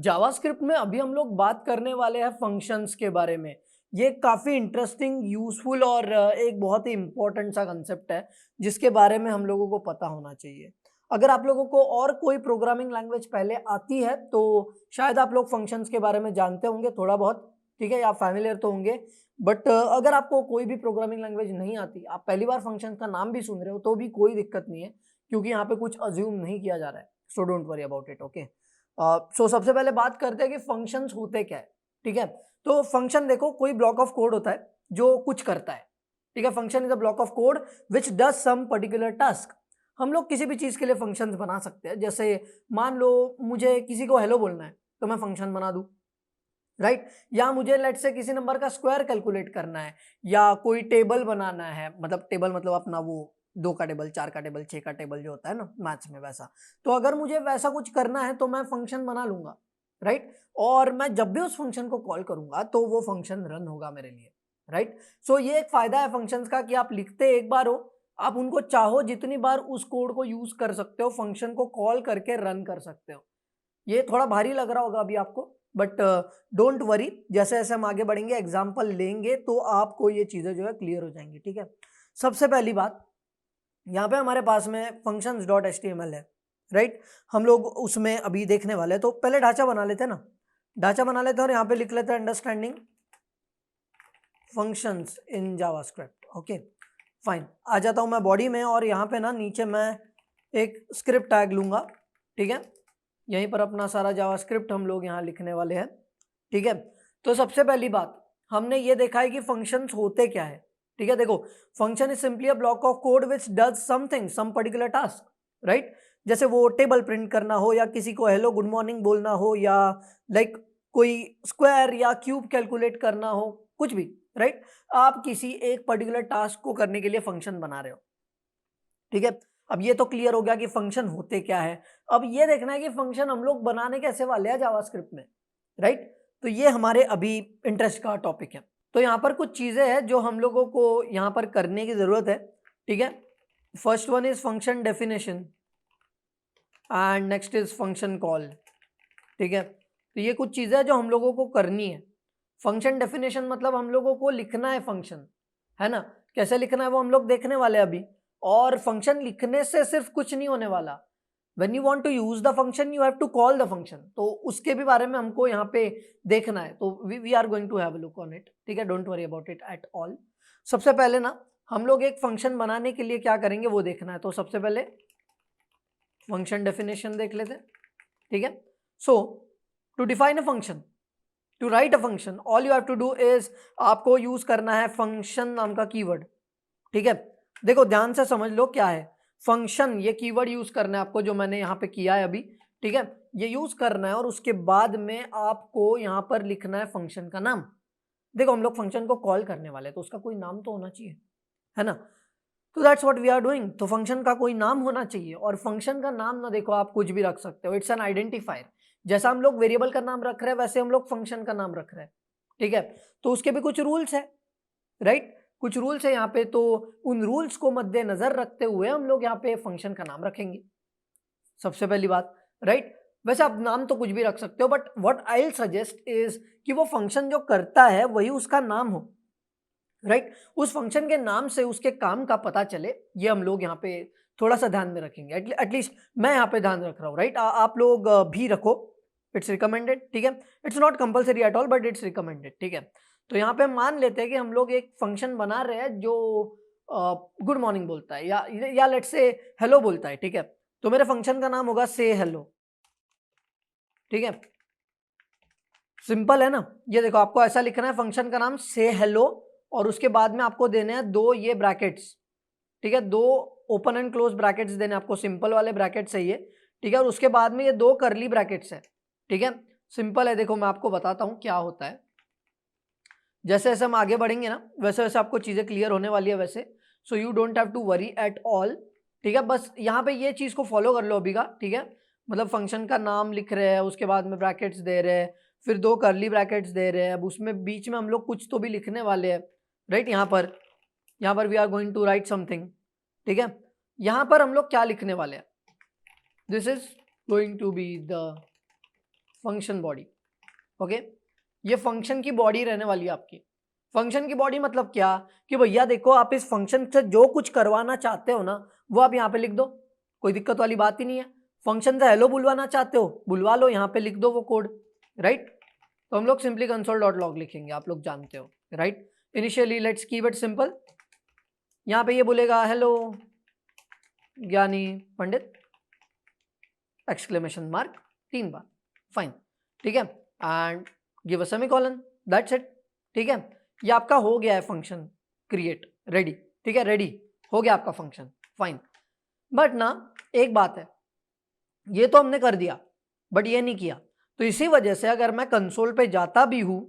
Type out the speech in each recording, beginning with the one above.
JavaScript में अभी हम लोग बात करने वाले हैं फंक्शंस के बारे में। ये काफ़ी इंटरेस्टिंग, यूजफुल और एक बहुत ही इंपॉर्टेंट सा कंसेप्ट है जिसके बारे में हम लोगों को पता होना चाहिए। अगर आप लोगों को और कोई प्रोग्रामिंग लैंग्वेज पहले आती है तो शायद आप लोग फंक्शंस के बारे में जानते होंगे थोड़ा बहुत, ठीक है, या फैमिलियर तो होंगे। बट अगर आपको कोई भी प्रोग्रामिंग लैंग्वेज नहीं आती, आप पहली बार फंक्शंस का नाम भी सुन रहे हो तो भी कोई दिक्कत नहीं है, क्योंकि यहाँ पे कुछ अज्यूम नहीं किया जा रहा है। So don't worry about it, okay. So सबसे पहले बात करते हैं कि फंक्शंस होते क्या है, ठीक है। तो फंक्शन देखो, कोई ब्लॉक ऑफ कोड होता है जो कुछ करता है, ठीक है। Function is a block of code which does some particular task. हम लोग किसी भी चीज के लिए फंक्शंस बना सकते हैं। जैसे मान लो मुझे किसी को हेलो बोलना है तो मैं फंक्शन बना दूं, राइट। या मुझे लेट से किसी नंबर का स्क्वायर कैलकुलेट करना है, या कोई टेबल बनाना है, मतलब टेबल मतलब अपना वो 2 का टेबल, 4 का टेबल, 6 का टेबल जो होता है ना मैथ्स में, वैसा। तो अगर मुझे वैसा कुछ करना है तो मैं फंक्शन बना लूंगा, राइट। और मैं जब भी उस फंक्शन को कॉल करूंगा तो वो फंक्शन रन होगा मेरे लिए, राइट। सो ये एक फायदा है फंक्शंस का कि आप लिखते एक बार हो, आप उनको चाहो जितनी बार उस कोड को यूज कर सकते हो, फंक्शन को कॉल करके रन कर सकते हो। ये थोड़ा भारी लग रहा होगा अभी आपको, बट डोंट वरी, जैसे जैसे हम आगे बढ़ेंगे, एग्जाम्पल लेंगे तो आपको ये चीजें जो है क्लियर हो जाएंगी, ठीक है। सबसे पहली बात, यहाँ पे हमारे पास में functions.html है, राइट। हम लोग उसमें अभी देखने वाले हैं, तो पहले ढांचा बना लेते हैं ना। ढांचा बना लेते हैं और यहाँ पे लिख लेते हैं understanding functions in JavaScript, okay fine. आ जाता हूँ मैं बॉडी में और यहाँ पे ना नीचे मैं एक स्क्रिप्ट टैग लूंगा, ठीक है। यहीं पर अपना सारा जावास्क्रिप्ट हम लोग यहाँ लिखने वाले हैं, ठीक है। तो सबसे पहली बात, हमने ये देखा है कि फंक्शंस होते क्या है, ठीक है। देखो, function is simply a block of code which does something, some particular task, right. जैसे वो टेबल प्रिंट करना हो, या किसी को हेलो गुड मॉर्निंग बोलना हो, या लाइक कोई स्क्वायर या क्यूब कैलकुलेट करना हो, कुछ भी, राइट। आप किसी एक पर्टिकुलर टास्क को करने के लिए फंक्शन बना रहे हो, ठीक है। अब ये तो क्लियर हो गया कि फंक्शन होते क्या है। अब ये देखना है कि फंक्शन हम लोग बनाने कैसे वाले हैं जावास्क्रिप्ट में, राइट। तो ये हमारे अभी इंटरेस्ट का टॉपिक है। तो यहाँ पर कुछ चीजें हैं जो हम लोगों को यहाँ पर करने की जरूरत है, ठीक है। First one is function definition and next is function call, ठीक है। तो ये कुछ चीजें हैं जो हम लोगों को करनी है। फंक्शन डेफिनेशन मतलब हम लोगों को लिखना है फंक्शन, है ना। कैसे लिखना है वो हम लोग देखने वाले हैं अभी। और फंक्शन लिखने से सिर्फ कुछ नहीं होने वाला, when you want to use the function you have to call the function। तो उसके भी बारे में हमको यहाँ पे देखना है, तो we are going to have a look on it, ठीक है। Don't worry about it at all. सबसे पहले ना हम लोग एक फंक्शन बनाने के लिए क्या करेंगे वो देखना है। तो सबसे पहले फंक्शन डेफिनेशन देख लेते हैं, ठीक है। So to define a function, to write a function, all you have to do is, आपको यूज करना है फंक्शन नाम का कीवर्ड, ठीक है। देखो ध्यान से समझ लो क्या है फंक्शन, ये कीवर्ड यूज करना है आपको, जो मैंने यहाँ पे किया है अभी, ठीक है। ये यूज करना है और उसके बाद में आपको यहाँ पर लिखना है फंक्शन का नाम। देखो हम लोग फंक्शन को कॉल करने वाले हैं तो उसका कोई नाम तो होना चाहिए, है ना। तो that's what we are doing. तो फंक्शन का कोई नाम होना चाहिए, और फंक्शन का नाम ना देखो आप कुछ भी रख सकते हो, इट्स एन आइडेंटिफायर। जैसा हम लोग वेरिएबल का नाम रख रहे हैं वैसे हम लोग फंक्शन का नाम रख रहे हैं, ठीक है। तो उसके भी कुछ रूल्स है, राइट। कुछ रूल्स है यहाँ पे, तो उन रूल्स को मद्देनजर रखते हुए हम लोग यहाँ पे फंक्शन का नाम रखेंगे, सबसे पहली बात, राइट। वैसे आप नाम तो कुछ भी रख सकते हो, but what I will suggest is कि वो फंक्शन जो करता है वही उसका नाम हो, राइट। उस फंक्शन के नाम से उसके काम का पता चले, ये हम लोग यहाँ पे थोड़ा सा ध्यान में रखेंगे। एटलीस्ट मैं यहाँ पे ध्यान रख रहा हूँ, राइट। आप लोग भी रखो, इट्स रिकमेंडेड, ठीक है। It's not compulsory at all but it's recommended, ठीक है। तो यहाँ पे मान लेते हैं कि हम लोग एक फंक्शन बना रहे हैं जो गुड मॉर्निंग बोलता है, या लेट्स से हेलो बोलता है, ठीक है। तो मेरे फंक्शन का नाम होगा से हेलो, ठीक है। सिंपल है ना। ये देखो आपको ऐसा लिखना है फंक्शन का नाम से हेलो, और उसके बाद में आपको देने हैं 2 ये ब्रैकेट्स, ठीक है। 2 ओपन एंड क्लोज ब्रैकेट्स देने आपको, सिंपल वाले ब्रैकेट्स है ये, ठीक है। और उसके बाद में ये 2 कर्ली ब्रैकेट्स है, ठीक है। सिंपल है, देखो मैं आपको बताता हूं क्या होता है। जैसे जैसे हम आगे बढ़ेंगे ना वैसे वैसे आपको चीजें क्लियर होने वाली है वैसे। So you don't have to worry at all, ठीक है। बस यहाँ पे ये चीज को फॉलो कर लो अभी का, ठीक है। मतलब फंक्शन का नाम लिख रहे हैं, उसके बाद में ब्रैकेट्स दे रहे हैं, फिर 2 कर्ली ब्रैकेट्स दे रहे हैं, अब उसमें बीच में हम लोग कुछ तो भी लिखने वाले हैं, राइट। यहाँ पर we are going to write something, ठीक है। यहाँ पर हम लोग क्या लिखने वाले हैं, this is going to be the function body. Okay, ये फंक्शन की बॉडी रहने वाली है आपकी। फंक्शन की बॉडी मतलब क्या कि भैया देखो, आप इस फंक्शन से जो कुछ करवाना चाहते हो ना वो आप यहाँ पे लिख दो, कोई दिक्कत वाली बात ही नहीं है। फंक्शन से हेलो बुलवाना चाहते हो, बुलवा लो, यहाँ पे लिख दो वो कोड, राइट। तो हम लोग सिंपली console.log लिखेंगे, आप लोग जानते हो, right. Initially let's keep it simple. यहाँ पे ये बोलेगा हेलो ज्ञानी पंडित एक्सक्लेमेशन मार्क 3 बार, फाइन, ठीक है, and give a semicolon, that's it, ठीक है। ये आपका हो गया है फंक्शन क्रिएट, रेडी, ठीक है, रेडी हो गया आपका फंक्शन, फाइन। बट ना एक बात है, ये तो हमने कर दिया बट ये नहीं किया, तो इसी वजह से अगर मैं कंसोल पे जाता भी हूं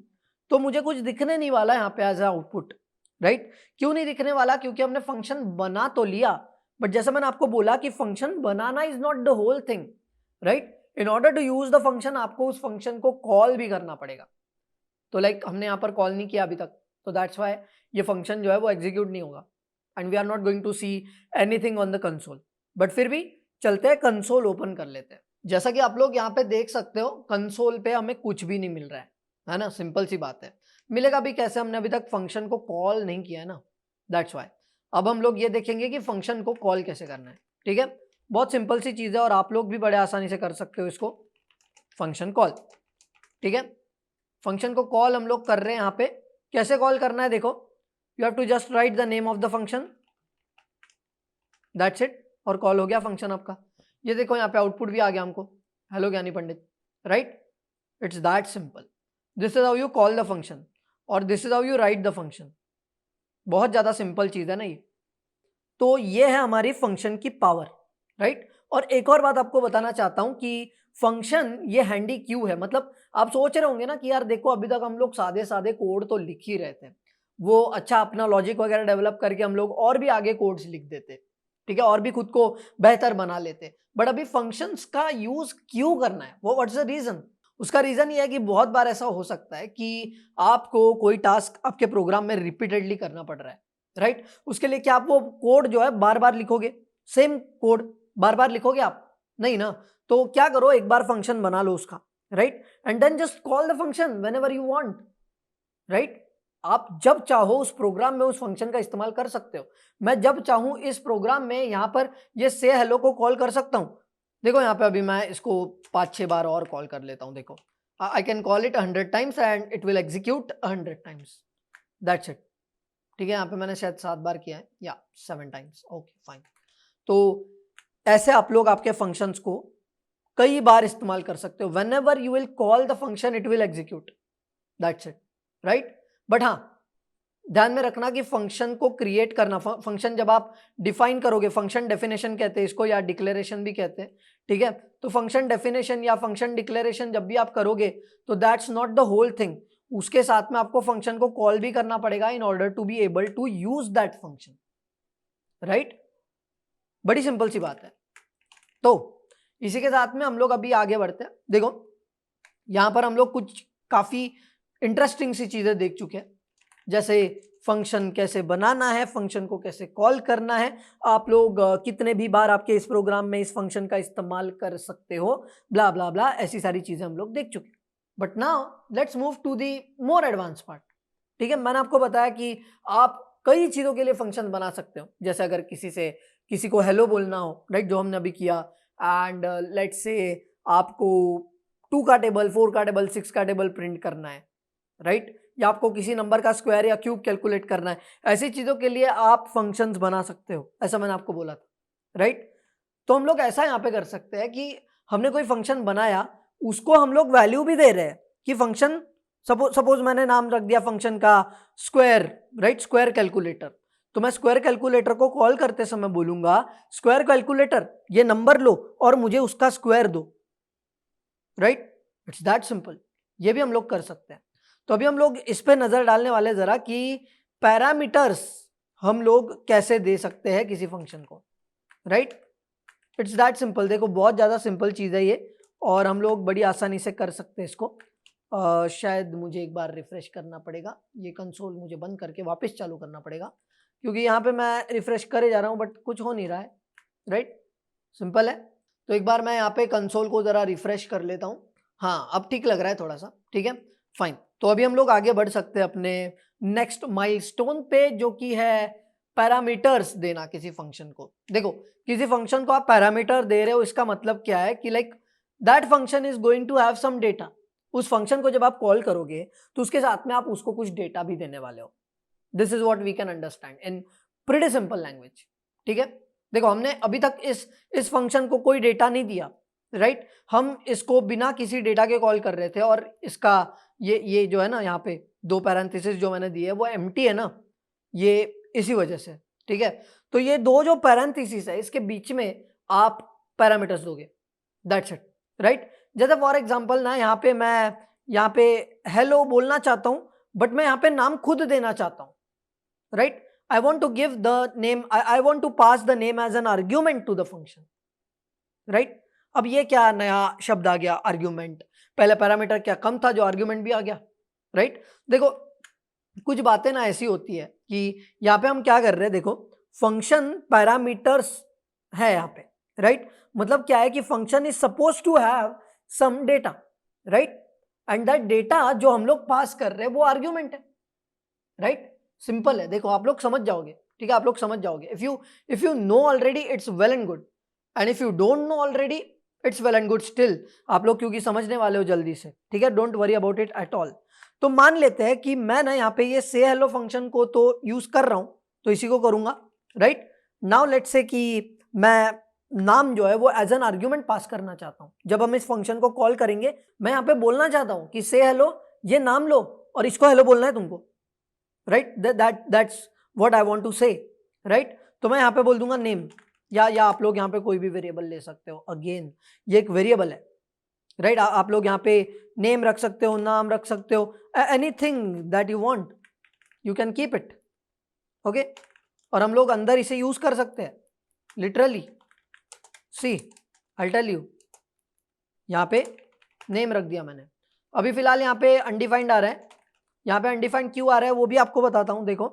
तो मुझे कुछ दिखने नहीं वाला यहाँ पे एज आउटपुट, राइट। क्यों नहीं दिखने वाला? क्योंकि हमने फंक्शन बना तो लिया, बट जैसा मैंने आपको बोला कि फंक्शन बनाना is not the whole thing, right. In order to use the function आपको उस फंक्शन को कॉल भी करना पड़ेगा। तो लाइक हमने यहाँ पर कॉल नहीं किया अभी तक, तो दैट्स वाई ये फंक्शन जो है वो एग्जीक्यूट नहीं होगा and we are not going to see anything on the console. But फिर भी चलते हैं, कंसोल ओपन कर लेते हैं। जैसा कि आप लोग यहाँ पे देख सकते हो, कंसोल पे हमें कुछ भी नहीं मिल रहा है ना, सिंपल सी बात है। मिलेगा भी कैसे? हमने अभी तक फंक्शन को कॉल नहीं किया है ना, दैट्स वाई। अब हम लोग ये देखेंगे कि फंक्शन को कॉल कैसे करना है, ठीक है। बहुत सिंपल सी चीज है और आप लोग भी बड़े आसानी से कर सकते हो इसको, फंक्शन कॉल, ठीक है। फंक्शन को कॉल हम लोग कर रहे हैं यहाँ पे, कैसे कॉल करना है देखो, you have to just write the name of the function, that's it, और कॉल हो गया फंक्शन आपका। ये देखो यहाँ पे आउटपुट भी आ गया हमको, hello Gyani Pandit, right. It's that simple. This is how you call the function और this is how you write the function. बहुत ज्यादा सिंपल चीज है ना ये। तो ये है हमारी फंक्शन की पावर, राइट। और एक और बात आपको बताना चाहता हूं कि फंक्शन ये हैंडी क्यों है। मतलब आप सोच रहे होंगे ना कि यार देखो, अभी तक हम लोग सादे सादे कोड तो लिख ही रहे थे, वो अच्छा अपना लॉजिक वगैरह डेवलप करके हम लोग और भी आगे कोड्स लिख देते, ठीक है, और भी खुद को बेहतर बना लेते। बट अभी फंक्शंस का यूज क्यों करना है, वो व्हाट्स द रीजन? उसका रीजन ये है कि बहुत बार ऐसा हो सकता है कि आपको कोई टास्क आपके प्रोग्राम में रिपीटेडली करना पड़ रहा है, राइट। उसके लिए क्या आप वो कोड जो है बार बार लिखोगे? सेम कोड बार बार लिखोगे आप? नहीं ना। तो क्या करो, एक बार फंक्शन बना लो उसका, right, and then just call the function whenever you want, right. आप जब चाहो उस प्रोग्राम में उस फंक्शन का इस्तेमाल कर सकते हो। मैं जब चाहूं इस प्रोग्राम में यहां पर ये से हेलो को कॉल कर सकता हूं। देखो यहाँ पे अभी मैं इसको 5-6 बार और कॉल कर लेता हूं। देखो, I can call it 100 times and it will execute 100 times, that's it, ठीक है। यहाँ पे मैंने शायद 7 बार किया है या 7 टाइम्स, ओके फाइन। तो ऐसे आप लोग आपके फंक्शंस को कई बार इस्तेमाल कर सकते हो। Whenever you will call the function it will execute, that's it, right. But हाँ, ध्यान में रखना कि फंक्शन को क्रिएट करना, फंक्शन जब आप डिफाइन करोगे, फंक्शन डेफिनेशन कहते हैं इसको या डिक्लेरेशन भी कहते हैं, ठीक है। तो फंक्शन डेफिनेशन या फंक्शन डिक्लेरेशन जब भी आप करोगे तो that's not the whole thing. उसके साथ में आपको फंक्शन को कॉल भी करना पड़ेगा in order to be able to use that function, right. बड़ी सिंपल सी बात है। तो इसी के साथ में हम लोग अभी आगे बढ़ते हैं। देखो यहां पर हम लोग कुछ काफी इंटरेस्टिंग सी चीजें देख चुके हैं, जैसे फंक्शन कैसे बनाना है, फंक्शन को कैसे कॉल करना है, आप लोग कितने भी बार आपके इस प्रोग्राम में इस फंक्शन का इस्तेमाल कर सकते हो, ब्ला ब्ला ब्ला, ऐसी सारी चीजें हम लोग देख चुके हैं। But now let's move to the more advance part, ठीक है। मैंने आपको बताया कि आप कई चीजों के लिए फंक्शन बना सकते हो, जैसे अगर किसी को हेलो बोलना हो, राइट, जो हमने अभी किया, एंड लेट्स से आपको 2 का टेबल, 4 का टेबल, 6 का टेबल प्रिंट करना है, राइट, या आपको किसी नंबर का स्क्वायर या क्यूब कैलकुलेट करना है, ऐसी चीजों के लिए आप फंक्शंस बना सकते हो, ऐसा मैंने आपको बोला था, राइट। तो हम लोग ऐसा यहाँ पे कर सकते हैं कि हमने कोई फंक्शन बनाया, उसको हम लोग वैल्यू भी दे रहे हैं कि फंक्शन, सपोज मैंने नाम रख दिया फंक्शन का स्क्वायर, राइट, स्क्वायर कैलकुलेटर। तो मैं स्क्वायर कैलकुलेटर को कॉल करते समय बोलूंगा स्क्वायर कैलकुलेटर ये नंबर लो और मुझे उसका स्क्वायर दो, राइट, इट्स दैट सिंपल। ये भी हम लोग कर सकते हैं। तो अभी हम लोग इस पे नजर डालने वाले जरा कि पैरामीटर्स हम लोग कैसे दे सकते हैं किसी फंक्शन को, राइट, इट्स दैट सिंपल। देखो बहुत ज्यादा सिंपल चीज है ये और हम लोग बड़ी आसानी से कर सकते हैं इसको। शायद मुझे एक बार रिफ्रेश करना पड़ेगा, ये कंसोल मुझे बंद करके वापस चालू करना पड़ेगा, क्योंकि यहाँ पे मैं रिफ्रेश करे जा रहा हूँ बट कुछ हो नहीं रहा है, राइट, सिंपल है। तो एक बार मैं यहाँ पे कंसोल को जरा रिफ्रेश कर लेता हूँ हाँ अब ठीक लग रहा है थोड़ा सा, ठीक है फाइन। तो अभी हम लोग आगे बढ़ सकते हैं अपने नेक्स्ट माइलस्टोन पे, जो कि है पैरामीटर्स देना किसी फंक्शन को। देखो किसी फंक्शन को आप पैरामीटर दे रहे हो, इसका मतलब क्या है कि like that function is going to have some data. उस फंक्शन को जब आप कॉल करोगे तो उसके साथ में आप उसको कुछ डेटा भी देने वाले हो। This is what we can understand in pretty simple language, ठीक है। देखो हमने अभी तक इस फंक्शन को कोई डेटा नहीं दिया, राइट हम इसको बिना किसी डेटा के कॉल कर रहे थे, और इसका ये जो है ना यहाँ पे दो पैरेंथेसिस जो मैंने दिए वो एम्प्टी है ना, ये इसी वजह से, ठीक है। तो ये दो जो पैरेंथेसिस है इसके बीच में आप पैरामीटर्स दोगे, दैट्स इट, राइट। जैसे फॉर एग्जांपल ना यहाँ पे मैं यहाँ पे हेलो बोलना चाहता हूँ, बट मैं यहाँ पे नाम खुद देना चाहता हूँ, right. I want to give the name, I want to pass the name as an argument to the function, right? अब ये क्या नया शब्द आ गया आर्ग्यूमेंट, पहले पैरामीटर क्या कम था जो आर्ग्यूमेंट भी आ गया, राइट। देखो कुछ बातें ना ऐसी होती है कि यहाँ पे हम क्या कर रहे हैं, देखो फंक्शन पैरामीटर्स है यहाँ पे, राइट। मतलब क्या है कि function is suppose to have some data, right, and that data जो हम लोग पास कर रहे हैं वो आर्ग्यूमेंट है, राइट। सिंपल है, देखो आप लोग समझ जाओगे, ठीक है, आप लोग समझ जाओगे। If you know already it's well and good, and if you don't know already it's well and good still, आप लोग क्योंकि समझने वाले हो जल्दी से, ठीक है, don't worry about it at all. तो मान लेते हैं कि मैं ना यहाँ पे ये से हेलो फंक्शन को तो यूज कर रहा हूं, तो इसी को करूंगा, राइट। नाउ लेट्स से कि मैं नाम जो है वो एज एन आर्ग्यूमेंट पास करना चाहता हूं। जब हम इस फंक्शन को कॉल करेंगे मैं यहाँ पे बोलना चाहता हूं कि से हेलो, ये नाम लो और इसको हेलो बोलना है तुमको, right, that's what I want to say, right. तो मैं यहाँ पे बोल दूंगा नेम, या आप लोग यहाँ पे कोई भी वेरिएबल ले सकते हो, अगेन ये एक वेरिएबल है, राइट। आप लोग यहाँ पे नेम रख सकते हो, नाम रख सकते हो, anything that you want you can keep it, okay. और हम लोग अंदर इसे यूज कर सकते हैं literally, see I tell you, यहाँ पे नेम रख दिया मैंने। अभी फिलहाल यहाँ पे अनडिफाइंड आ रहा है, यहाँ पे अनडिफाइंड क्यों आ रहा है वो भी आपको बताता हूँ। देखो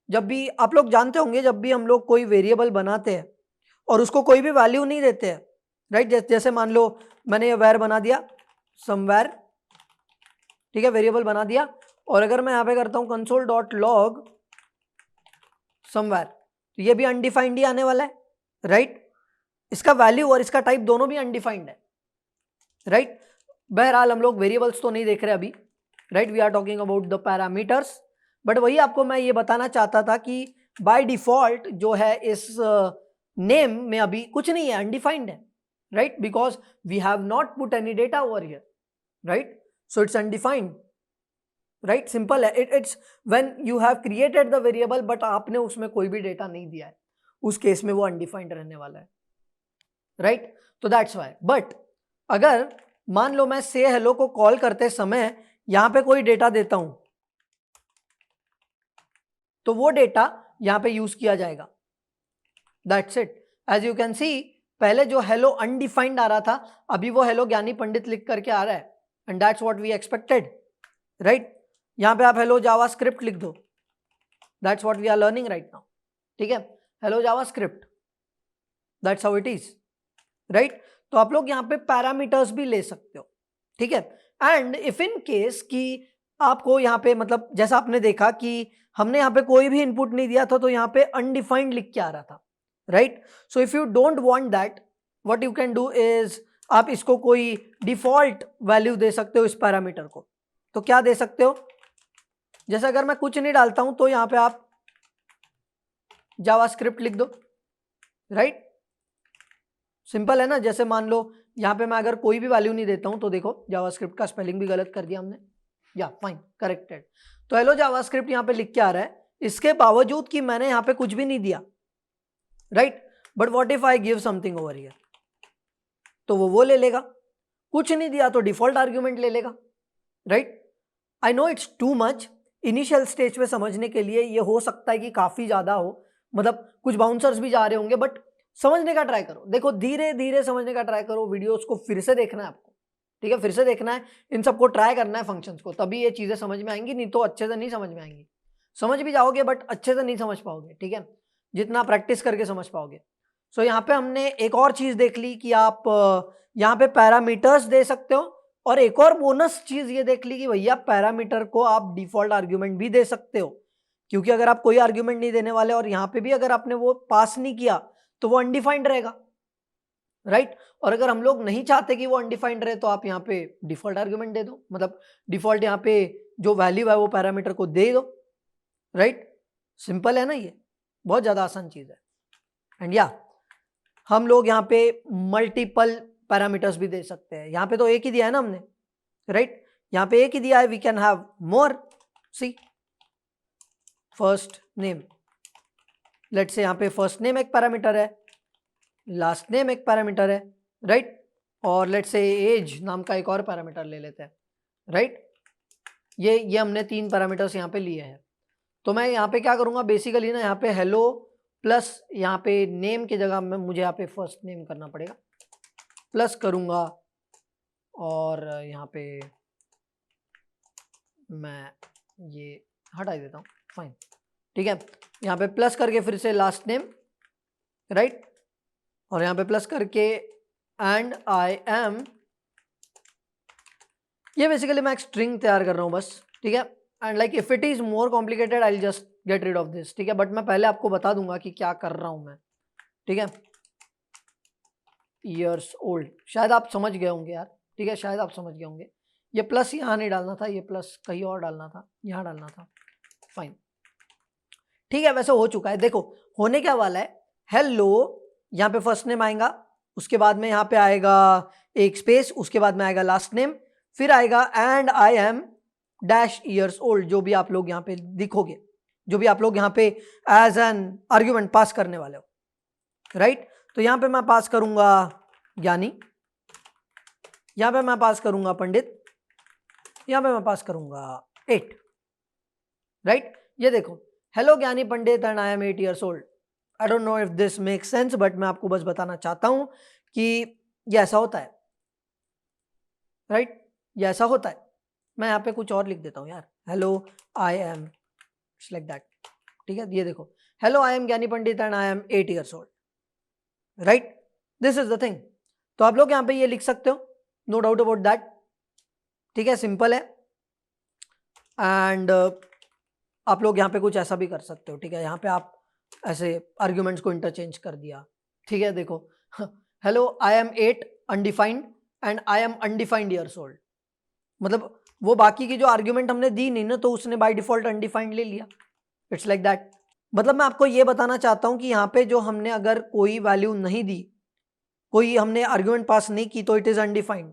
जब भी आप लोग जानते होंगे, जब भी हम लोग कोई वेरिएबल बनाते हैं और उसको कोई भी वैल्यू नहीं देते हैं, राइट, जैसे मान लो मैंने ये वैर बना दिया समवेयर, ठीक है, वेरिएबल बना दिया, और अगर मैं यहाँ पे करता हूँ कंसोल डॉट लॉग समवेयर, तो ये भी अनडिफाइंड ही आने वाला है, राइट। इसका वैल्यू और इसका टाइप दोनों भी अनडिफाइंड है, राइट। बहरहाल हम लोग वेरिएबल्स तो नहीं देख रहे अभी, right, we are talking about the parameters. But वही आपको मैं ये बताना चाहता था कि बाय डिफॉल्ट जो है इस नेम में अभी कुछ नहीं है, अनडिफाइंड है, right, because we have not put any data over here, right, so it's undefined, right, simple है। It's when you have created the variable but आपने उसमें कोई भी डेटा नहीं दिया है, उस केस में वो अनडिफाइंड रहने वाला है, राइट। तो दैट्स वाई। बट अगर मान लो मैं से हेलो को कॉल करते समय यहां पे कोई डेटा देता हूं, तो वो डेटा यहां पे यूज किया जाएगा, that's it. As you can see पहले जो हेलो अनडिफाइंड आ रहा था, अभी वो हेलो ज्ञानी पंडित लिख करके आ रहा है, and that's what we expected, right. यहां पे आप हेलो जावास्क्रिप्ट लिख दो, that's what we are learning right now, ठीक है, hello JavaScript, that's how it is, right. तो आप लोग यहाँ पे पैरामीटर्स भी ले सकते हो, ठीक है। एंड इफ इन केस कि आपको यहाँ पे मतलब जैसा आपने देखा कि हमने यहाँ पे कोई भी इनपुट नहीं दिया था, तो यहाँ पे अनडिफाइंड लिख के आ रहा था, right. So if you don't want that, what you can do is आप इसको कोई डिफॉल्ट वैल्यू दे सकते हो इस पैरामीटर को। तो क्या दे सकते हो, जैसे अगर मैं कुछ नहीं डालता हूं तो यहाँ पे आप जावास्क्रिप्ट लिख दो, राइट, सिंपल है ना। जैसे मान लो यहाँ पे मैं अगर कोई भी वैल्यू नहीं देता हूं, तो देखो जावास्क्रिप्ट का स्पेलिंग भी गलत कर दिया हमने, या फाइन करेक्टेड। तो हेलो जावास्क्रिप्ट यहाँ पे लिख के आ रहा है, इसके बावजूद कि मैंने यहाँ पे कुछ भी नहीं दिया, right. But what if I give something over here, तो वो ले लेगा, कुछ नहीं दिया तो डिफॉल्ट आर्ग्यूमेंट ले लेगा, right. I know it's too much, initial stage पे समझने के लिए ये हो सकता है कि काफी ज्यादा हो, मतलब कुछ बाउंसर्स भी जा रहे होंगे, बट समझने का ट्राई करो। देखो धीरे धीरे समझने का ट्राई करो, वीडियोस को फिर से देखना है आपको, ठीक है, फिर से देखना है, इन सबको ट्राई करना है फंक्शंस को, तभी ये चीजें समझ में आएंगी, नहीं तो अच्छे से नहीं समझ में आएंगी। समझ भी जाओगे बट अच्छे से नहीं समझ पाओगे, ठीक है, जितना प्रैक्टिस करके समझ पाओगे। सो यहाँ पे हमने एक और चीज देख ली कि आप यहाँ पे पैरामीटर्स दे सकते हो, और एक और बोनस चीज ये देख ली कि भैया पैरामीटर को आप डिफॉल्ट आर्ग्यूमेंट भी दे सकते हो, क्योंकि अगर आप कोई आर्ग्यूमेंट नहीं देने वाले और यहां पे भी अगर आपने वो पास नहीं किया तो वो अनडिफाइंड रहेगा, राइट। और अगर हम लोग नहीं चाहते कि वो अनडिफाइंड रहे तो आप यहाँ पे डिफॉल्ट आर्ग्यूमेंट दे दो, मतलब डिफॉल्ट यहाँ पे जो वैल्यू है वो पैरामीटर को दे दो, राइट। सिंपल है ना, ये बहुत ज्यादा आसान चीज है। एंड या हम लोग यहाँ पे मल्टीपल पैरामीटर्स भी दे सकते हैं। यहाँ पे तो एक ही दिया है ना हमने, राइट। यहाँ पे एक ही दिया है, we can have more. See first name, let's say यहाँ पे फर्स्ट नेम एक पैरामीटर है, लास्ट नेम एक पैरामीटर है, राइट। और लेट्स से एज नाम का एक और पैरामीटर ले लेते हैं, राइट। ये हमने 3 पैरामीटर्स यहाँ पे लिए हैं। तो मैं यहाँ पे क्या करूँगा बेसिकली ना, यहाँ पे हेलो प्लस यहाँ पे नेम की जगह में मुझे यहाँ पे फर्स्ट नेम करना पड़ेगा, प्लस करूँगा और यहाँ पे मैं ये हटा देता हूँ, फाइन, ठीक है। यहाँ पे प्लस करके फिर से लास्ट नेम, राइट। और यहाँ पे प्लस करके एंड आई एम, ये बेसिकली मैं एक स्ट्रिंग तैयार कर रहा हूँ बस, ठीक है। And like if it is more complicated I will just get rid of this, ठीक है। बट मैं पहले आपको बता दूंगा कि क्या कर रहा हूँ मैं, ठीक है। ईयर्स ओल्ड, शायद आप समझ गए होंगे यार, ठीक है, शायद आप समझ गए होंगे। ये प्लस यहाँ नहीं डालना था, ये प्लस कहीं और डालना था, यहाँ डालना था, फाइन, ठीक है। वैसे हो चुका है, देखो होने क्या वाला है, हेलो यहाँ पे फर्स्ट नेम आएगा, उसके बाद में यहाँ पे आएगा एक स्पेस, उसके बाद में आएगा लास्ट नेम, फिर आएगा and I M dash years old, जो भी आप लोग यहाँ पे लिखोगे, जो भी आप लोग यहाँ पे एज एन आर्ग्यूमेंट पास करने वाले हो, राइट। तो यहाँ पे मैं पास करूंगा ज्ञानी, यहाँ पे मैं पास करूंगा पंडित, यहाँ पे मैं पास करूंगा 8, राइट। ये देखो hello Gyani Pandit and I am 8 years old। I don't know if this make sense, but मैं आपको बस बताना चाहता हूं कि ये ऐसा होता है, राइट, ये ऐसा होता है। मैं यहाँ पे कुछ और लिख देता हूँ यार, hello I am like that, ठीक है। ये देखो hello I am Gyani Pandit and I am 8 years old, right, this is the thing. तो आप लोग यहाँ पे ये लिख सकते हो, नो डाउट अबाउट दैट, ठीक है, सिंपल है। एंड आप लोग यहाँ पे कुछ ऐसा भी कर सकते हो, ठीक है। यहाँ पे आप ऐसे आर्ग्यूमेंट्स को इंटरचेंज कर दिया, ठीक है। देखो hello I am 8 undefined and I M undefined years old, मतलब वो बाकी की जो आर्ग्यूमेंट हमने दी नहीं ना, तो उसने बाय डिफॉल्ट अनडिफाइंड ले लिया, इट्स लाइक दैट। मतलब मैं आपको ये बताना चाहता हूं कि यहाँ पे जो हमने अगर कोई वैल्यू नहीं दी, कोई हमने आर्ग्यूमेंट पास नहीं की, तो इट इज अनडिफाइंड,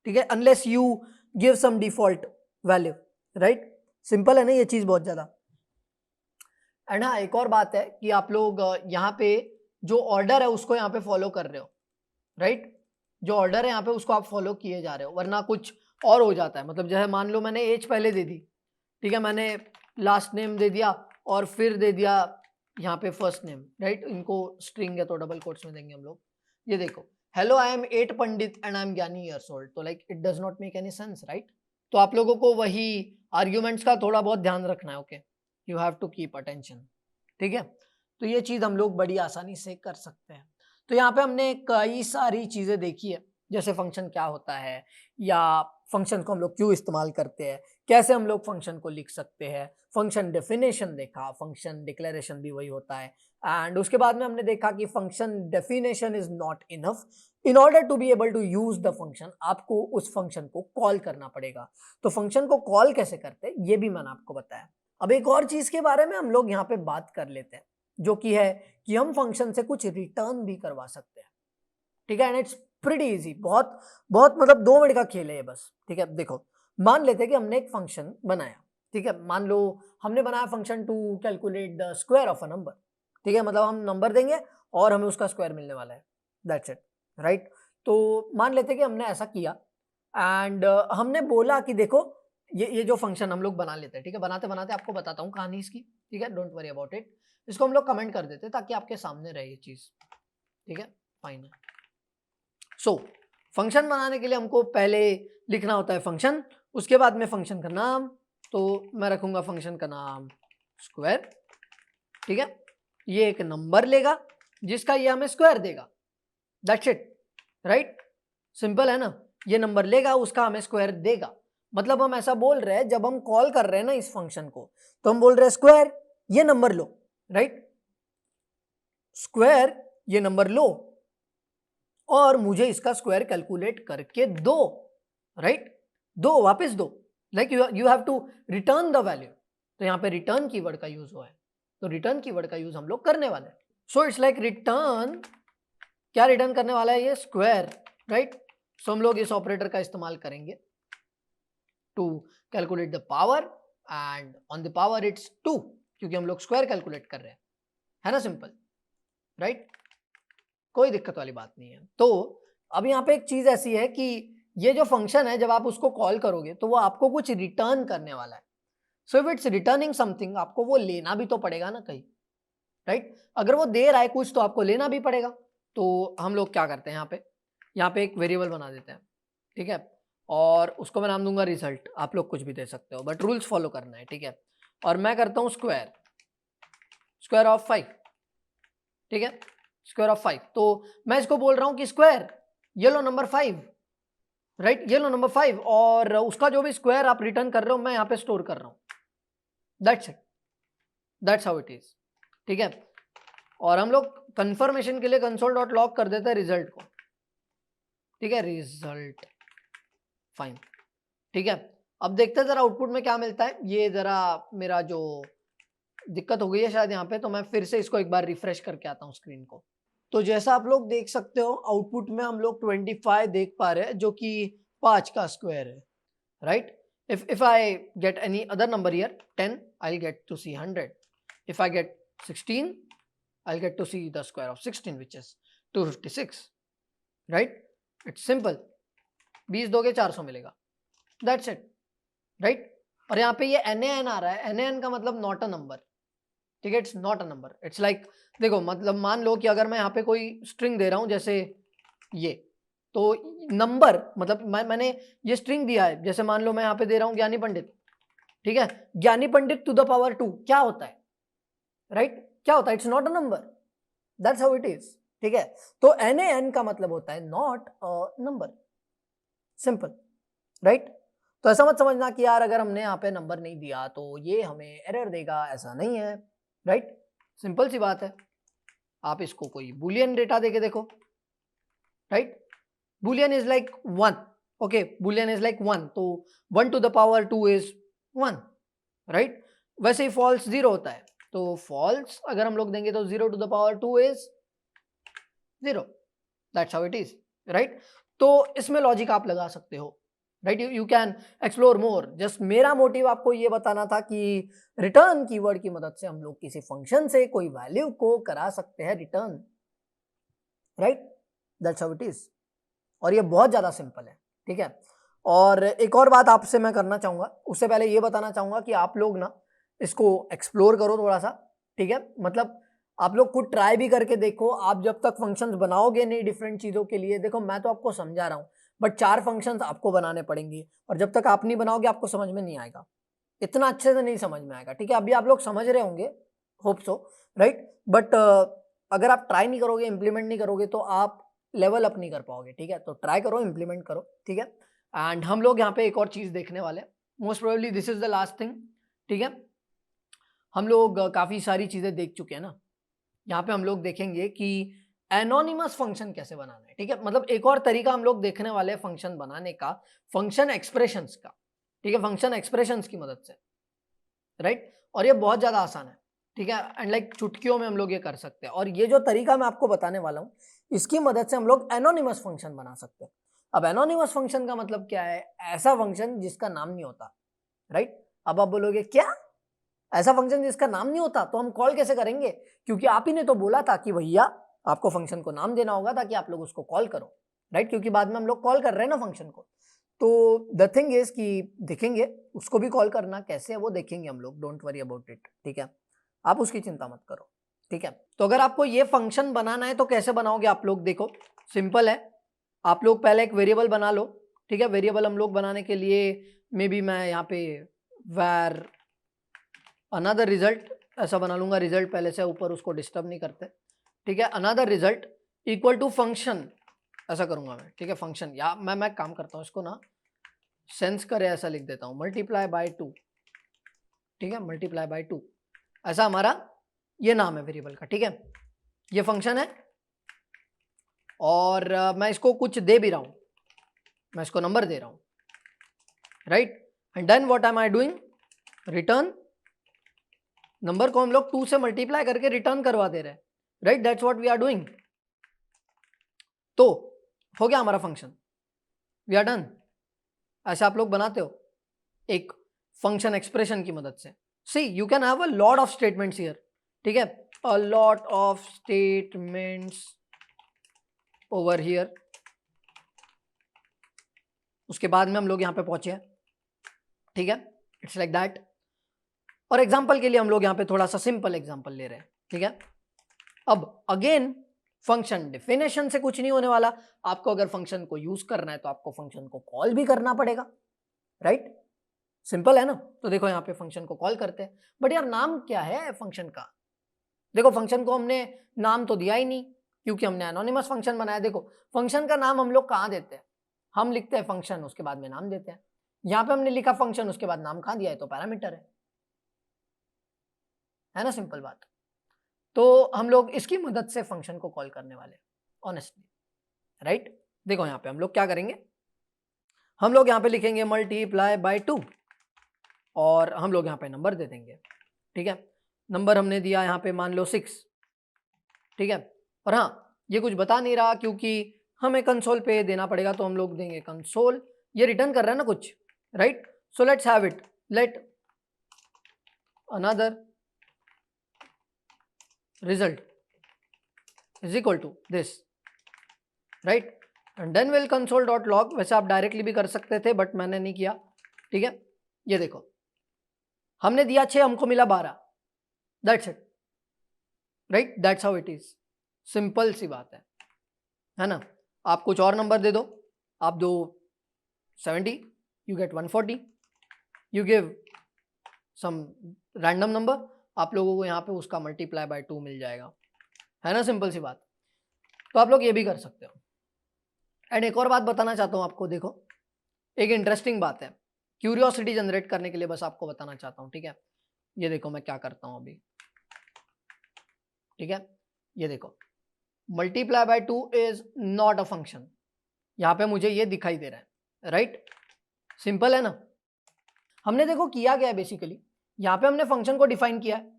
ठीक है, unless you give some default value, right. Simple है ना ये चीज बहुत ज्यादा। एंड हाँ एक और बात है कि आप लोग यहाँ पे जो ऑर्डर है उसको यहाँ पे फॉलो कर रहे हो, राइट। जो ऑर्डर है यहाँ पे उसको आप फॉलो किए जा रहे हो, वरना कुछ और हो जाता है। मतलब जैसे मान लो मैंने एज पहले दे दी, ठीक है, मैंने लास्ट नेम दे दिया और फिर दे दिया यहाँ पे फर्स्ट नेम, राइट। इनको स्ट्रिंग है तो डबल कोट्स में देंगे हम लोग। ये देखो hello I am 8 Pandit and I am ज्ञानी ईयर्स ओल्ड, तो like it does not make any sense, right. तो आप लोगों को वही आर्ग्यूमेंट्स का थोड़ा बहुत ध्यान रखना है, okay, you have to keep attention, ठीक है। तो ये चीज हम लोग बड़ी आसानी से कर सकते हैं। तो यहाँ पे हमने कई सारी चीजें देखी है, जैसे फंक्शन क्या होता है, या फंक्शन को हम लोग क्यों इस्तेमाल करते हैं, कैसे हम लोग फंक्शन को लिख सकते हैं, फंक्शन डेफिनेशन देखा, फंक्शन डिक्लेरेशन भी वही होता है। एंड उसके बाद में हमने देखा कि function definition is not enough, in order to be able to use the function आपको उस फंक्शन को कॉल करना पड़ेगा। तो फंक्शन को कॉल कैसे करते हैं ये भी मैंने आपको बताया। अब एक और चीज के बारे में हम लोग यहाँ पे बात कर लेते हैं, जो कि है कि हम फंक्शन से कुछ रिटर्न भी करवा सकते हैं, ठीक है। एंड इट्स प्रीटी इजी, बहुत बहुत मतलब 2 मिनट का खेल है ये बस, ठीक है। देखो मान लेते हैं कि हमने एक फंक्शन बनाया, ठीक है। मान लो हमने बनाया function to calculate the square of a number, ठीक है, मतलब हम नंबर देंगे और हमें उसका स्क्वायर मिलने वाला है, दैट्स इट, राइट। तो मान लेते हैं कि हमने ऐसा किया एंड हमने बोला कि देखो ये जो फंक्शन हम लोग बना लेते हैं, ठीक है। बनाते बनाते आपको बताता हूँ कहानी इसकी, ठीक है, डोंट वरी अबाउट इट। इसको हम लोग कमेंट कर देते हैं ताकि आपके सामने रहे ये चीज, ठीक है, फाइन है। सो फंक्शन बनाने के लिए हमको पहले लिखना होता है फंक्शन, उसके बाद में फंक्शन का नाम, तो मैं रखूंगा फंक्शन का नाम स्क्वायर, ठीक है। ये एक नंबर लेगा जिसका ये हमें स्क्वायर देगा, दैट्स इट, राइट, सिंपल है ना। ये नंबर लेगा, उसका हमें स्क्वायर देगा। मतलब हम ऐसा बोल रहे हैं, जब हम कॉल कर रहे हैं ना इस फंक्शन को, तो हम बोल रहे हैं स्क्वायर ये नंबर लो, राइट, स्क्वायर ये नंबर लो और मुझे इसका स्क्वायर कैलकुलेट करके दो, राइट, दो, वापस दो, like you have to return the value. तो यहाँ पे रिटर्न कीवर्ड का यूज हुआ है, तो रिटर्न कीवर्ड का यूज हम लोग करने वाले हैं। सो इट्स लाइक रिटर्न, क्या रिटर्न करने वाला है ये, स्क्वायर, राइट। सो हम लोग इस ऑपरेटर का इस्तेमाल करेंगे to calculate the power and on the power it's 2, क्योंकि हम लोग स्क्वायर कैलकुलेट कर रहे हैं, है ना, सिंपल, राइट, कोई दिक्कत वाली बात नहीं है। तो अब यहाँ पे एक चीज ऐसी है कि ये जो फंक्शन है जब आप उसको कॉल करोगे तो वो आपको कुछ रिटर्न करने वाला है। So if it's returning something, आपको वो लेना भी तो पड़ेगा ना कहीं, राइट। अगर वो दे रहा है कुछ तो आपको लेना भी पड़ेगा। तो हम लोग क्या करते हैं, यहाँ पे एक वेरिएबल बना देते हैं, ठीक है, और उसको मैं नाम दूंगा रिजल्ट। आप लोग कुछ भी दे सकते हो, बट रूल्स फॉलो करना है, ठीक है। और मैं करता हूँ स्क्वायर ऑफ 5, ठीक है, स्क्वायर ऑफ 5। तो मैं इसको बोल रहा हूँ कि स्क्वायर ये लो नंबर 5, राइट, ये लो नंबर 5, और उसका जो भी स्क्वायर आप रिटर्न कर रहे हो मैं यहाँ पे स्टोर कर रहा हूँ। That's it, that's how it is, ठीक है। और हम लोग कंफर्मेशन के लिए console.log कर देते हैं रिजल्ट को, ठीक है, रिजल्ट, फाइन, ठीक है। अब देखते हैं जरा आउटपुट में क्या मिलता है। ये जरा मेरा जो दिक्कत हो गई है शायद यहाँ पे, तो मैं फिर से इसको एक बार रिफ्रेश करके आता हूँ स्क्रीन को। तो जैसा आप लोग देख सकते हो आउटपुट में हम लोग 25 देख पा रहे हैं, जो कि 5 का स्क्वायर है, right. if I get any other number here, 10, I'll get to see 100. If I get 16, I'll get to see the square of 16, which is 256, right? It's simple. 20 दोगे 400 मिलेगा, that's it, right? और यहाँ पे ये NaN आ रहा है, NaN का मतलब नॉट अ नंबर, ठीक है, it's not a number. It's like देखो, मतलब मान लो कि अगर मैं यहाँ पे कोई स्ट्रिंग दे रहा हूँ जैसे ये, तो नंबर मतलब मैंने ये स्ट्रिंग दिया है, जैसे मान लो मैं यहाँ पे दे रहा हूँ ज्ञानी पंडित, ठीक है, ज्ञानी पंडित टू द पावर 2, क्या होता है, राइट, क्या होता है, it's not a number, that's how it is, ठीक है। तो NaN का मतलब होता है not a number, simple, right. तो ऐसा मत समझना कि यार अगर हमने यहाँ पे नंबर नहीं दिया तो ये हमें एरर देगा, ऐसा नहीं है, राइट, सिंपल सी बात है। आप इसको कोई बुलियन डेटा देके देखो, right, boolean is like 1, okay, boolean is like 1, तो 1 to the power 2 is 1, right. वैसे ही फॉल्स 0 होता है, तो फॉल्स अगर हम लोग देंगे तो 0 to the power 2 is 0, that's how it is, right. तो इसमें लॉजिक आप लगा सकते हो, right, you can explore more. Just मेरा मोटिव आपको ये बताना था कि रिटर्न कीवर्ड की मदद से हम लोग किसी फंक्शन से कोई वैल्यू को करा सकते हैं return, right, that's how it is. और ये बहुत ज्यादा सिंपल है, ठीक है। और एक और बात आपसे मैं करना चाहूंगा, उससे पहले ये बताना चाहूंगा कि आप लोग ना इसको एक्सप्लोर करो थोड़ा सा, ठीक है, मतलब आप लोग खुद ट्राई भी करके देखो। आप जब तक फंक्शंस बनाओगे नहीं डिफरेंट चीजों के लिए, देखो मैं तो आपको समझा रहा हूँ, बट 4 फंक्शंस आपको बनाने पड़ेंगे, और जब तक आप नहीं बनाओगे आपको समझ में नहीं आएगा, इतना अच्छे से नहीं समझ में आएगा, ठीक है। अभी आप लोग समझ रहे होंगे, होप सो, राइट, बट अगर आप ट्राई नहीं करोगे, इंप्लीमेंट नहीं करोगे, तो आप लेवल अप नहीं कर पाओगे, ठीक है। तो ट्राई करो, इंप्लीमेंट करो, ठीक है। एंड हम लोग यहाँ पे एक और चीज देखने वाले हैं, most probably this is the last thing, ठीक है। हम लोग काफी सारी चीजें देख चुके हैं ना, यहाँ पे हम लोग देखेंगे कि एनोनिमस फंक्शन कैसे बनाना है, ठीक है। मतलब एक और तरीका हम लोग देखने वाले हैं फंक्शन बनाने का, फंक्शन एक्सप्रेशंस का, ठीक है, फंक्शन एक्सप्रेशंस की मदद से, राइट। और ये बहुत ज्यादा आसान है, ठीक है, एंड लाइक चुटकियों में हम लोग ये कर सकते हैं। और ये जो तरीका मैं आपको बताने वाला हूँ, इसकी मदद से हम लोग एनोनिमस फंक्शन बना सकते हैं। अब एनोनिमस फंक्शन का मतलब क्या है, ऐसा फंक्शन जिसका नाम नहीं होता, राइट। अब आप बोलोगे क्या, ऐसा फंक्शन जिसका नाम नहीं होता, तो हम कॉल कैसे करेंगे, क्योंकि आप ही ने तो बोला था कि भैया आपको फंक्शन को नाम देना होगा ताकि आप लोग उसको कॉल करो, राइट, क्योंकि बाद में हम लोग कॉल कर रहे हैं ना फंक्शन को। तो द थिंग इज कि देखेंगे उसको भी कॉल करना कैसे है वो देखेंगे हम लोग, डोंट वरी अबाउट इट, ठीक है, आप उसकी चिंता मत करो, ठीक है। तो अगर आपको ये फंक्शन बनाना है तो कैसे बनाओगे आप लोग, देखो सिंपल है, आप लोग पहले एक वेरिएबल बना लो, ठीक है। वेरिएबल हम लोग बनाने के लिए मे बी मैं यहाँ पे var अनदर रिजल्ट ऐसा बना लूंगा, रिजल्ट पहले से ऊपर उसको डिस्टर्ब नहीं करते, ठीक है। Another result equal to function ऐसा करूंगा मैं, ठीक है, फंक्शन, या मैं काम करता हूँ इसको ना सेंस करे ऐसा लिख देता हूँ, मल्टीप्लाई बाय 2, ठीक है, मल्टीप्लाई बाय 2, ऐसा हमारा ये नाम है वेरिएबल का, ठीक है, ये फंक्शन है और मैं इसको कुछ दे भी रहा हूँ, मैं इसको नंबर दे रहा हूँ, right, and then what am I doing, return, number को हम लोग 2 से मल्टीप्लाई करके रिटर्न करवा दे रहे हैं, right, that's what we are doing. तो हो गया हमारा फंक्शन, वी आर डन। ऐसे आप लोग बनाते हो एक फंक्शन एक्सप्रेशन की मदद से। See you can have a lot of statements here, ठीक है, a lot of statements over here. उसके बाद में हम लोग यहां पे पहुंचे, ठीक है, इट्स लाइक दैट। और एग्जांपल के लिए हम लोग यहां पे थोड़ा सा सिंपल एग्जांपल ले रहे हैं, ठीक है। अब अगेन फंक्शन डेफिनेशन से कुछ नहीं होने वाला, आपको अगर फंक्शन को यूज करना है तो आपको फंक्शन को कॉल भी करना पड़ेगा, राइट, सिंपल है ना। तो देखो यहाँ पे फंक्शन को कॉल करते हैं, बट यार नाम क्या है फंक्शन का, देखो फंक्शन को हमने नाम तो दिया ही नहीं क्योंकि हमने एनोनिमस फंक्शन बनाया। देखो फंक्शन का नाम हम लोग कहाँ देते हैं, हम लिखते हैं फंक्शन, उसके बाद में नाम देते हैं। यहाँ पे हमने लिखा फंक्शन, उसके बाद नाम कहाँ दिया है, तो पैरामीटर है ना, सिंपल बात। तो हम लोग इसकी मदद से फंक्शन को कॉल करने वाले ऑनेस्टली, राइट। देखो यहाँ पे हम लोग क्या करेंगे, हम लोग यहाँ पे लिखेंगे मल्टीप्लाई बाय 2 और हम लोग यहाँ पे नंबर दे देंगे, ठीक है। नंबर हमने दिया यहाँ पे मान लो 6, ठीक है। और हाँ ये कुछ बता नहीं रहा क्योंकि हमें कंसोल पे देना पड़ेगा, तो हम लोग देंगे कंसोल, ये रिटर्न कर रहा है ना कुछ, right. So let's have it, let another result is equal to this, right, and then will console dot log. वैसे आप डायरेक्टली भी कर सकते थे बट मैंने नहीं किया, ठीक है। ये देखो हमने दिया 6, हमको मिला 12, that's it, right, that's how it is, simple सी बात है ना। आप कुछ और नंबर दे दो, आप दो 70, you get 140, you give some random number, आप लोगों को यहाँ पे उसका मल्टीप्लाई बाय 2 मिल जाएगा, है ना, सिंपल सी बात। तो आप लोग ये भी कर सकते हो। एंड एक और बात बताना चाहता हूँ आपको, देखो एक इंटरेस्टिंग बात है, क्यूरियोसिटी जनरेट करने के लिए बस आपको बताना चाहता हूँ, ठीक है। ये देखो मैं क्या करता हूँ अभी, ठीक है, ये देखो multiply by 2 is not a function, यहाँ पे मुझे ये दिखाई दे रहा है, राइट, सिंपल है ना। हमने देखो किया गया है बेसिकली, यहाँ पे हमने फंक्शन को डिफाइन किया है,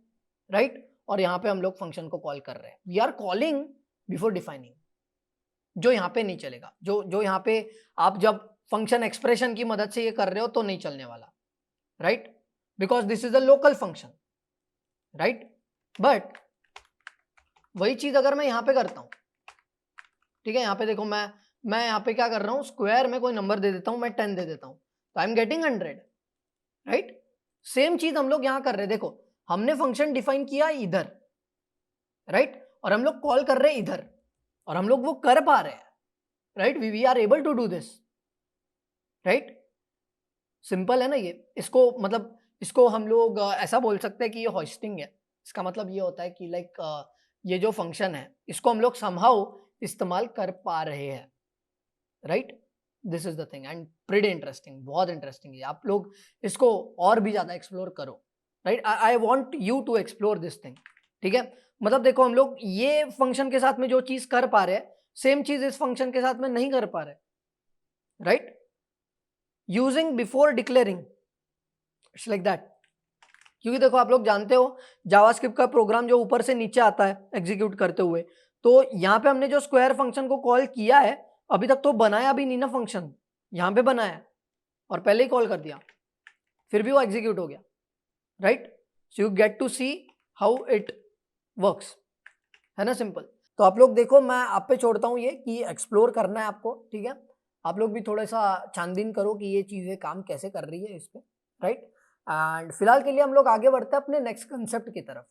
राइट, और यहाँ पे हम लोग फंक्शन को कॉल कर रहे हैं, we are calling before defining, जो यहाँ पे नहीं चलेगा, जो यहाँ पे आप जब फंक्शन एक्सप्रेशन की मदद से ये कर रहे हो तो नहीं चलने वाला, right, because this is a local function, right. But वही चीज अगर मैं यहाँ पे करता हूँ, ठीक है, यहाँ पे देखो मैं यहाँ पे क्या कर रहा हूँ, स्क्वायर में कोई नंबर दे देता हूँ, मैं 10 दे देता हूँ, तो I am getting 100, right. Same चीज हम लोग यहाँ कर रहे हैं, देखो हमने फंक्शन डिफाइन किया इधर, राइट, और हम लोग कॉल कर रहे हैं इधर, और हम लोग वो कर पा रहे हैं, right, we are able to do this, right, simple है ना ये। इसको मतलब इसको हम लोग ऐसा बोल सकते हैं कि ये होस्टिंग है। इसका मतलब ये होता है कि लाइक ये जो फंक्शन है इसको हम लोग समहाउ इस्तेमाल कर पा रहे हैं, right, this is the thing and pretty interesting, बहुत इंटरेस्टिंग है। आप लोग इसको और भी ज्यादा एक्सप्लोर करो, right, I want you to explore this thing, ठीक है। मतलब देखो हम लोग ये फंक्शन के साथ में जो चीज कर पा रहे हैं, सेम चीज इस फंक्शन के साथ में नहीं कर पा रहे, right, using before declaring, it's like that. क्योंकि देखो आप लोग जानते हो जावास्क्रिप्ट का प्रोग्राम जो ऊपर से नीचे आता है एग्जीक्यूट करते हुए, तो यहाँ पे हमने जो स्क्वायर फंक्शन को कॉल किया है अभी तक तो बनाया भी नहीं ना फंक्शन, यहाँ पे बनाया और पहले ही कॉल कर दिया, फिर भी वो एग्जीक्यूट हो गया, right. So you get to see how it works, है ना, सिंपल। तो आप लोग देखो मैं आप पे छोड़ता हूँ ये कि एक्सप्लोर करना है आपको, ठीक है। आप लोग भी थोड़ा सा छानबीन करो कि ये चीजें काम कैसे कर रही है इस पे, राइट। एंड फिलहाल के लिए हम लोग आगे बढ़ते हैं अपने नेक्स्ट कंसेप्ट की तरफ।